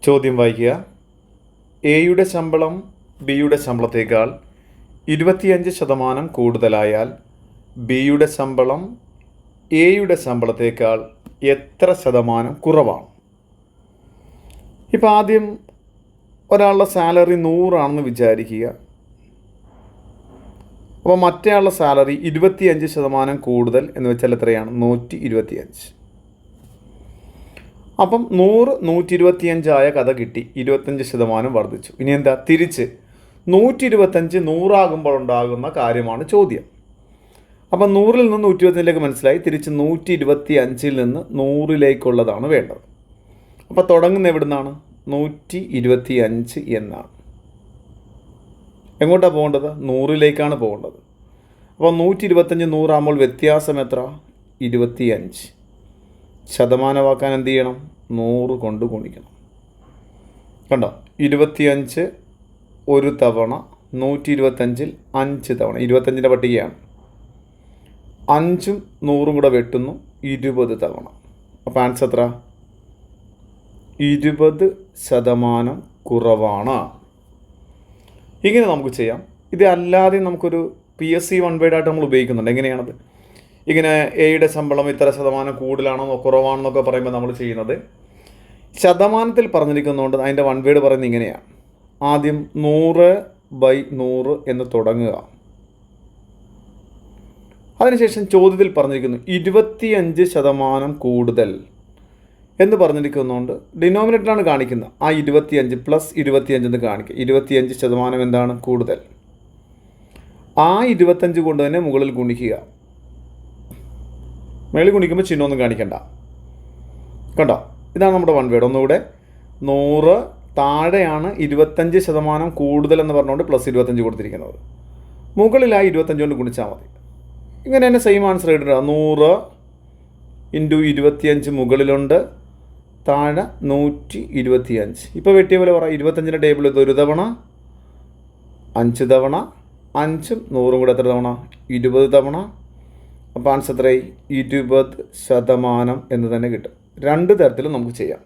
ചോദ്യം വായിക്കുക. എയുടെ ശമ്പളം ബിയുടെ ശമ്പളത്തേക്കാൾ 25% കൂടുതലായാൽ ബിയുടെ ശമ്പളം എയുടെ ശമ്പളത്തേക്കാൾ എത്ര ശതമാനം കുറവാണ്? ഇപ്പോൾ ആദ്യം ഒരാളുടെ സാലറി 100 ആണെന്ന് വിചാരിക്കുക. അപ്പോൾ മറ്റേയാളുടെ സാലറി 25% കൂടുതൽ എന്ന് വെച്ചാൽ എത്രയാണ്? 125. അപ്പം 100 125 ആയ കഥ കിട്ടി, 25% വർദ്ധിച്ചു. ഇനി എന്താ? തിരിച്ച് 125 100 ആകുമ്പോൾ ഉണ്ടാകുന്ന കാര്യമാണ് ചോദ്യം. അപ്പം 100ൽ നിന്ന് 125ലേക്ക് മനസ്സിലായി, തിരിച്ച് 125ൽ നിന്ന് 100ലേക്കുള്ളതാണ് വേണ്ടത്. അപ്പോൾ തുടങ്ങുന്ന എവിടെ നിന്നാണ്? 125 എന്നാണ്. എങ്ങോട്ടാണ് പോകേണ്ടത്? 100ലേക്കാണ് പോകേണ്ടത്. അപ്പോൾ 125 100 ആകുമ്പോൾ വ്യത്യാസം എത്ര? 25. ശതമാനമാക്കാൻ എന്ത് ചെയ്യണം? 100 കൊണ്ട് ഗുണിക്കണം. കണ്ടോ? 25 ഒരു തവണ, 125ൽ 5 തവണ. 25ൻ്റെ പട്ടികയാണ്. 5ഉം 100ഉം കൂടെ വെട്ടുന്നു, 20 തവണ. അപ്പോൾ ആൻസർ എത്ര? 20% കുറവാണ്. ഇങ്ങനെ നമുക്ക് ചെയ്യാം. ഇത് അല്ലാതെ നമുക്കൊരു PSC 1 word ആയിട്ട് നമ്മൾ ഉപയോഗിക്കുന്നുണ്ട്. എങ്ങനെയാണത്? ഇങ്ങനെ എയുടെ ശമ്പളം ഇത്ര ശതമാനം കൂടുതലാണെന്നോ കുറവാണെന്നൊക്കെ പറയുമ്പോൾ നമ്മൾ ചെയ്യുന്നത് ശതമാനത്തിൽ പറഞ്ഞിരിക്കുന്നതുകൊണ്ട് അതിൻ്റെ 1 word പറയുന്നത് ഇങ്ങനെയാണ്. ആദ്യം 100/100 എന്ന് തുടങ്ങുക. അതിനുശേഷം ചോദ്യത്തിൽ പറഞ്ഞിരിക്കുന്നു 25% കൂടുതൽ എന്ന് പറഞ്ഞിരിക്കുന്നതുകൊണ്ട് ഡിനോമിനേറ്ററാണ് കാണിക്കുന്നത്. ആ 25 പ്ലസ് 25 എന്ന് കാണിക്കുക. 25% എന്താണ്? കൂടുതൽ. ആ 25 കൊണ്ട് തന്നെ മുകളിൽ ഗുണിക്കുക. മേളിൽ ഗുണിക്കുമ്പോൾ ചിഹ്നമൊന്നും കാണിക്കണ്ട. കണ്ടോ? ഇതാണ് നമ്മുടെ 1 word. ഒന്നുകൂടെ, 100 താഴെയാണ് 25% കൂടുതൽ എന്ന് പറഞ്ഞുകൊണ്ട് പ്ലസ് 25 കൊടുത്തിരിക്കുന്നത്. മുകളിൽ ആ 25 കൊണ്ട് ഗുണിച്ചാൽ മതി. ഇങ്ങനെ തന്നെ സെയിം ആൻസർ ഇടുക. 100 × 25 മുകളിലുണ്ട്, താഴെ 125. ഇപ്പോൾ വെട്ടിയ പോലെ പറ. 25ൻ്റെ ടേബിൾ ഇത് 1 തവണ, 5 തവണ, 5ഉം 100ഉം കൂടെ എത്ര തവണ? 20 തവണ. അപ്പോൾ ആൻസർ എത്രയായി? 20% എന്ന് തന്നെ കിട്ടും. 2 തരത്തിലും നമുക്ക് ചെയ്യാം.